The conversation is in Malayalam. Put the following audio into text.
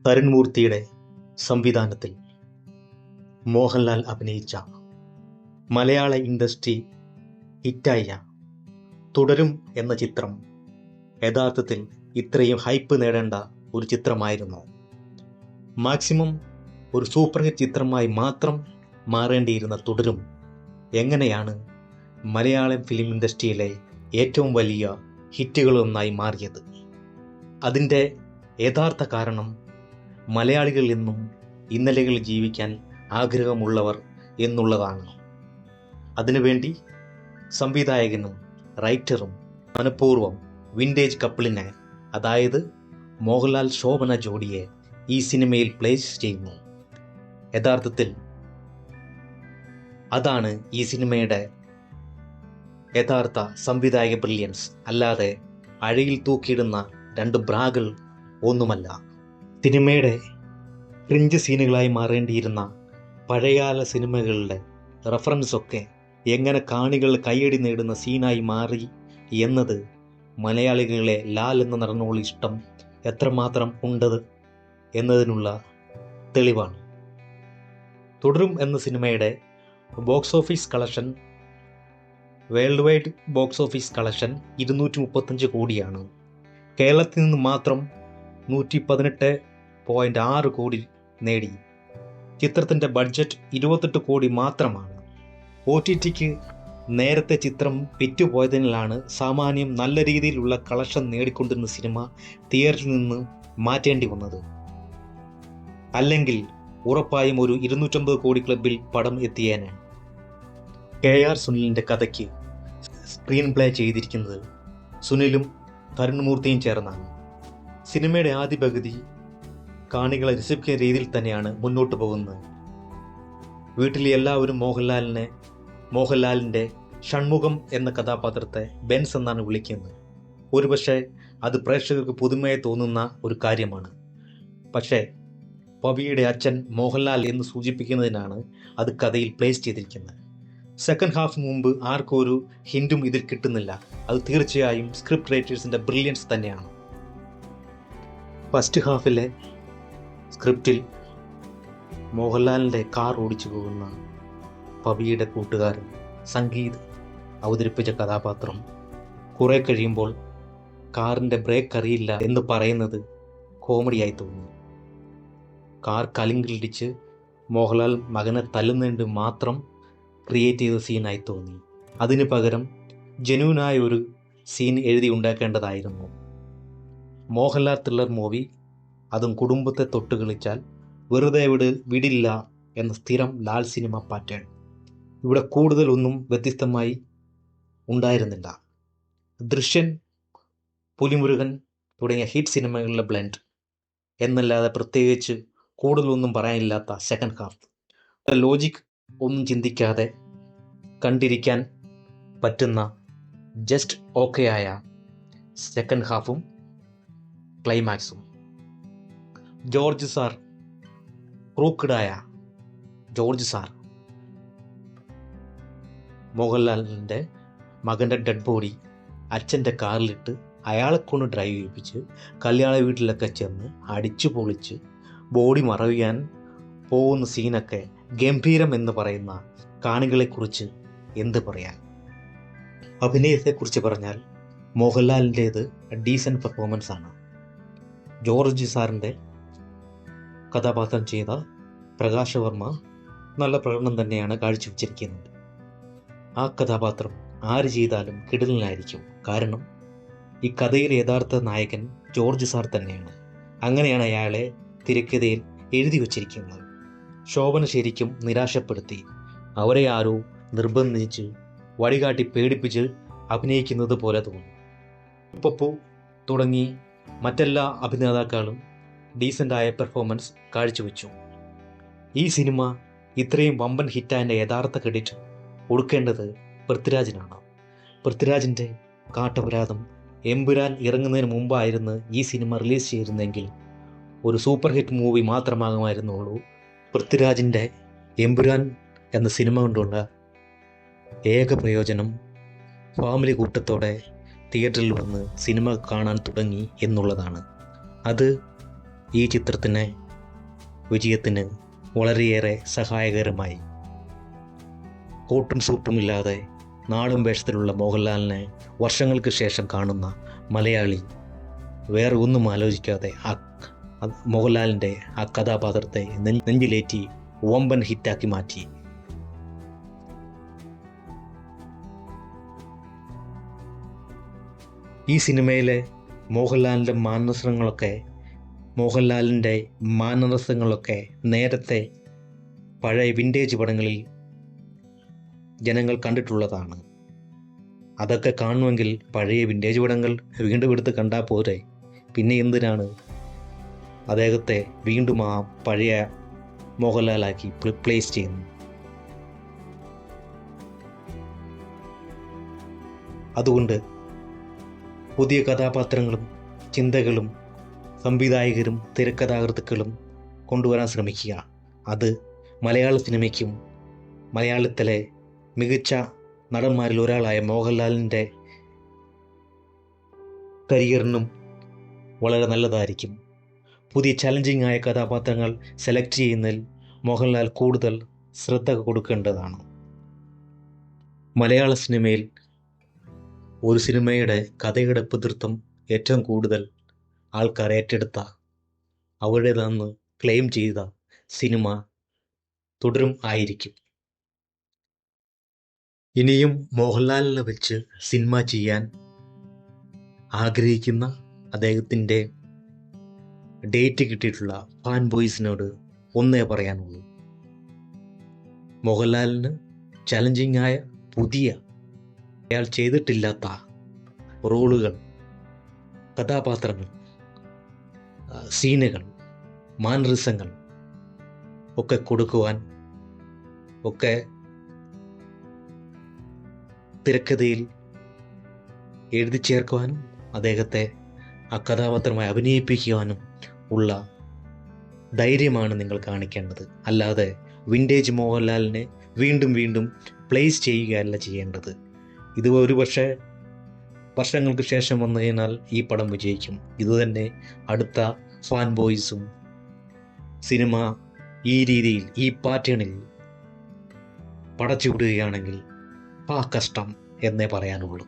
തരുൺമൂർത്തിയുടെ സംവിധാനത്തിൽ മോഹൻലാൽ അഭിനയിച്ച മലയാള ഇൻഡസ്ട്രി ഹിറ്റായ തുടരും എന്ന ചിത്രം യഥാർത്ഥത്തിൽ ഇത്രയും ഹൈപ്പ് നേടേണ്ട ഒരു ചിത്രമായിരുന്നു. മാക്സിമം ഒരു സൂപ്പർ ഹിറ്റ് ചിത്രമായി മാത്രം മാറേണ്ടിയിരുന്ന തുടരും എങ്ങനെയാണ് മലയാളം ഫിലിം ഇൻഡസ്ട്രിയിലെ ഏറ്റവും വലിയ ഹിറ്റുകളൊന്നായി മാറിയത്? അതിൻ്റെ യഥാർത്ഥ കാരണം മലയാളികൾ എന്നും ഇന്നലകളിൽ ജീവിക്കാൻ ആഗ്രഹമുള്ളവർ എന്നുള്ളതാണ്. അതിനുവേണ്ടി സംവിധായകനും റൈറ്ററും മനഃപൂർവ്വം വിൻറ്റേജ് കപ്പിളിനെ, അതായത് മോഹൻലാൽ ശോഭന ജോഡിയെ ഈ സിനിമയിൽ പ്ലേസ് ചെയ്യുന്നു. യഥാർത്ഥത്തിൽ അതാണ് ഈ സിനിമയുടെ യഥാർത്ഥ സംവിധായക ബ്രില്യൻസ്, അല്ലാതെ അഴയിൽ തൂക്കിയിടുന്ന രണ്ട് ബ്രാകൾ ഒന്നുമല്ല. സിനിമയുടെ ക്രിഞ്ച് സീനുകളായി മാറേണ്ടിയിരുന്ന പഴയകാല സിനിമകളുടെ റെഫറൻസൊക്കെ എങ്ങനെ കാണികൾ കയ്യടി നേടുന്ന സീനായി മാറി എന്നത് മലയാളികളെ ലാൽ എന്ന നടനോട് ഇഷ്ടം എത്രമാത്രം ഉണ്ട് എന്നതിനുള്ള തെളിവാണ്. തുടരും എന്ന സിനിമയുടെ box office collection, world wide box office collection 235 കോടിയാണ്. കേരളത്തിൽ നിന്ന് മാത്രം 118.6 കോടി നേടി. ചിത്രത്തിൻ്റെ ബഡ്ജറ്റ് 28 കോടി മാത്രമാണ്. OTTക്ക് നേരത്തെ ചിത്രം വിറ്റുപോയതിനാലാണ് സാമാന്യം നല്ല രീതിയിലുള്ള കളക്ഷൻ നേടിക്കൊണ്ടിരുന്ന സിനിമ തിയേറ്ററിൽ നിന്ന് മാറ്റേണ്ടി വന്നത്. അല്ലെങ്കിൽ ഉറപ്പായും ഒരു 250 കോടി ക്ലബിൽ പടം എത്തിയേനെ. KR സുനിലിൻ്റെ കഥയ്ക്ക് സ്ക്രീൻ പ്ലേ ചെയ്തിരിക്കുന്നത് സുനിലും തരുൺമൂർത്തിയും ചേർന്നാണ്. സിനിമയുടെ ആദ്യ പകുതി കാണികളെ രസിപ്പിക്കുന്ന രീതിയിൽ തന്നെയാണ് മുന്നോട്ട് പോകുന്നത്. വീട്ടിലെ എല്ലാവരും മോഹൻലാലിൻ്റെ ഷൺമുഖം എന്ന കഥാപാത്രത്തെ ബെൻസ് എന്നാണ് വിളിക്കുന്നത്. ഒരുപക്ഷെ അത് പ്രേക്ഷകർക്ക് പുതുമയെ തോന്നുന്ന ഒരു കാര്യമാണ്. പക്ഷേ പവിയുടെ അച്ഛൻ മോഹൻലാൽ എന്ന് സൂചിപ്പിക്കുന്നതിനാണ് അത് കഥയിൽ പ്ലേസ് ചെയ്തിരിക്കുന്നത്. സെക്കൻഡ് ഹാഫ് മുമ്പ് ആർക്കും ഒരു ഹിൻറ്റും ഇതിൽ കിട്ടുന്നില്ല. അത് തീർച്ചയായും സ്ക്രിപ്റ്റ് റൈറ്റേഴ്സിൻ്റെ ബ്രില്യൻസ് തന്നെയാണ്. ഫസ്റ്റ് ഹാഫിലെ സ്ക്രിപ്റ്റിൽ മോഹൻലാലിൻ്റെ കാർ ഓടിച്ചു പോകുന്ന പവിയുടെ കൂട്ടുകാരൻ സംഗീത് അവതരിപ്പിച്ച കഥാപാത്രം കുറെ കഴിയുമ്പോൾ കാറിൻ്റെ ബ്രേക്ക് അറിയില്ല എന്ന് പറയുന്നത് കോമഡിയായി തോന്നി. കാർ കലിങ്കിലിടിച്ച് മോഹൻലാൽ മകനെ തല്ലുന്നതിന് മാത്രം ക്രിയേറ്റ് ചെയ്ത സീനായി തോന്നി. അതിന് പകരം ജെന്യൂനായ ഒരു സീൻ എഴുതി ഉണ്ടാക്കേണ്ടതായിരുന്നു. മോഹൻലാൽ ത്രില്ലർ മൂവി, അതും കുടുംബത്തെ തൊട്ട് കളിച്ചാൽ വെറുതെ വിടില്ല എന്ന സ്ഥിരം ലാൽ സിനിമ പാറ്റേൺ ഇവിടെ കൂടുതലൊന്നും വ്യത്യസ്തമായി ഉണ്ടായിരുന്നില്ല. ദൃശ്യൻ, പുലിമുരുകൻ തുടങ്ങിയ ഹിറ്റ് സിനിമകളിലെ ബ്ലെൻഡ് എന്നല്ലാതെ പ്രത്യേകിച്ച് കൂടുതലൊന്നും പറയാനില്ലാത്ത സെക്കൻഡ് ഹാഫ്. ലോജിക് ഒന്നും ചിന്തിക്കാതെ കണ്ടിരിക്കാൻ പറ്റുന്ന ജസ്റ്റ് ഓക്കെ ആയ സെക്കൻഡ് ഹാഫും ക്ലൈമാക്സും. ജോർജ് സാർ, ക്രൂക്കഡായ ജോർജ് സാർ മോഹൻലാലിൻ്റെ മകൻ്റെ ഡെഡ് ബോഡി അച്ഛൻ്റെ കാറിലിട്ട് അയാളെ കൊണ്ട് ഡ്രൈവ് ചെയ്യിപ്പിച്ച് കല്യാണ വീട്ടിലൊക്കെ ചെന്ന് അടിച്ചു പൊളിച്ച് ബോഡി മറവിയാൻ പോകുന്ന സീനൊക്കെ ഗംഭീരം എന്ന് പറയുന്ന കാണികളെക്കുറിച്ച് എന്ത് പറയാൻ? അഭിനയത്തെക്കുറിച്ച് പറഞ്ഞാൽ മോഹൻലാലിൻ്റേത് ഡീസൻറ്റ് പെർഫോമൻസ് ആണ്. ജോർജ് സാറിൻ്റെ കഥാപാത്രം ചെയ്ത പ്രകാശവർമ്മ നല്ല പ്രകടനം തന്നെയാണ് കാഴ്ചവെച്ചിരിക്കുന്നത്. ആ കഥാപാത്രം ആര് ചെയ്താലും കിടിലനായിരിക്കും. കാരണം ഈ കഥയിലെ യഥാർത്ഥ നായകൻ ജോർജ് സാർ തന്നെയാണ്. അങ്ങനെയാണ് അയാളെ തിരക്കഥയിൽ എഴുതി വച്ചിരിക്കുന്നത്. ശോഭന ശരിക്കും നിരാശപ്പെടുത്തി. അവരെ ആരോ നിർബന്ധിച്ച് വഴികാട്ടി പേടിപ്പിച്ച് അഭിനയിക്കുന്നത് പോലെ തോന്നി. പപ്പു തുടങ്ങി മറ്റെല്ലാ അഭിനേതാക്കളും ഡീസൻ്റായ പെർഫോമൻസ് കാഴ്ചവെച്ചു. ഈ സിനിമ ഇത്രയും വമ്പൻ ഹിറ്റായതിൻ്റെ യഥാർത്ഥ ക്രെഡിറ്റ് കൊടുക്കേണ്ടത് പൃഥ്വിരാജിനാണ്. പൃഥ്വിരാജിൻ്റെ കാട്ടപരാധം എമ്പുരാൻ ഇറങ്ങുന്നതിന് മുമ്പായിരുന്നു ഈ സിനിമ റിലീസ് ചെയ്തിരുന്നെങ്കിൽ ഒരു സൂപ്പർ ഹിറ്റ് മൂവി മാത്രമാകുമായിരുന്നുള്ളൂ. പൃഥ്വിരാജിൻ്റെ എമ്പുരാൻ എന്ന സിനിമ കൊണ്ടുള്ള ഏക പ്രയോജനം ഫാമിലി കൂട്ടത്തോടെ തിയേറ്ററിൽ വന്ന് സിനിമ കാണാൻ തുടങ്ങി എന്നുള്ളതാണ്. അത് ഈ ചിത്രത്തിന് വിജയത്തിന് വളരെയേറെ സഹായകരമായി. കോട്ടും സൂട്ടുമില്ലാതെ നാടും വേഷത്തിലുള്ള മോഹൻലാലിനെ വർഷങ്ങൾക്ക് ശേഷം കാണുന്ന മലയാളി വേറെ ഒന്നും ആലോചിക്കാതെ മോഹൻലാലിൻ്റെ ആ കഥാപാത്രത്തെ നെഞ്ചിലേറ്റി വമ്പൻ ഹിറ്റാക്കി മാറ്റി. ഈ സിനിമയിലെ മോഹൻലാലിൻ്റെ മാനസങ്ങളൊക്കെ നേരത്തെ പഴയ വിൻറ്റേജ് പടങ്ങളിൽ ജനങ്ങൾ കണ്ടിട്ടുള്ളതാണ്. അതൊക്കെ കാണുമെങ്കിൽ പഴയ വിൻറ്റേജ് പടങ്ങൾ വീണ്ടും എടുത്ത് കണ്ടാൽ പോരെ. പിന്നെ എന്തിനാണ് അദ്ദേഹത്തെ വീണ്ടും ആ പഴയ മോഹൻലാലാക്കി പ്ലേസ് ചെയ്യുന്നത്? അതുകൊണ്ട് പുതിയ കഥാപാത്രങ്ങളും ചിന്തകളും സംവിധായകരും തിരക്കഥാകൃത്തുക്കളും കൊണ്ടുവരാൻ ശ്രമിക്കുക. അത് മലയാള സിനിമയ്ക്കും മലയാളത്തിലെ മികച്ച നടന്മാരിൽ ഒരാളായ മോഹൻലാലിൻ്റെ കരിയറിനും വളരെ നല്ലതായിരിക്കും. പുതിയ ചലഞ്ചിങ് ആയ കഥാപാത്രങ്ങൾ സെലക്ട് ചെയ്യുന്നതിൽ മോഹൻലാൽ കൂടുതൽ ശ്രദ്ധ കൊടുക്കേണ്ടതാണ്. മലയാള സിനിമയിൽ ഒരു സിനിമയുടെ കഥയുടെ പിതൃത്വം ഏറ്റവും കൂടുതൽ ആൾക്കാർ ഏറ്റെടുത്ത, അവരുടേതെന്ന് ക്ലെയിം ചെയ്ത സിനിമ തുടരും ആയിരിക്കും. ഇനിയും മോഹൻലാലിനെ വെച്ച് സിനിമ ചെയ്യാൻ ആഗ്രഹിക്കുന്ന അദ്ദേഹത്തിൻ്റെ ഡേറ്റ് കിട്ടിയിട്ടുള്ള ഫാൻ ബോയ്സിനോട് ഒന്നേ പറയാനുള്ളൂ. മോഹൻലാലിന് ചലഞ്ചിങ് ആയ പുതിയ, അയാൾ ചെയ്തിട്ടില്ലാത്ത റോളുകൾ, കഥാപാത്രങ്ങൾ, സീനുകൾ, മാനറിസങ്ങൾ ഒക്കെ കൊടുക്കുവാൻ, ഒക്കെ തിരക്കഥയിൽ എഴുതി ചേർക്കുവാനും അദ്ദേഹത്തെ ആ കഥാപാത്രമായി അഭിനയിപ്പിക്കുവാനും ഉള്ള ധൈര്യമാണ് നിങ്ങൾ കാണിക്കേണ്ടത്. അല്ലാതെ വിൻറ്റേജ് മോഹൻലാലിനെ വീണ്ടും വീണ്ടും പ്ലേസ് ചെയ്യുകയല്ല ചെയ്യേണ്ടത്. ഇത് ഒരുപക്ഷെ വർഷങ്ങൾക്ക് ശേഷം വന്നു കഴിഞ്ഞാൽ ഈ പടം വിജയിക്കും. ഇതുതന്നെ അടുത്ത ഫാൻ ബോയ്സും സിനിമ ഈ രീതിയിൽ, ഈ പാറ്റേണിൽ പടച്ചുവിടുകയാണെങ്കിൽ കഷ്ടം എന്നേ പറയാനുള്ളൂ.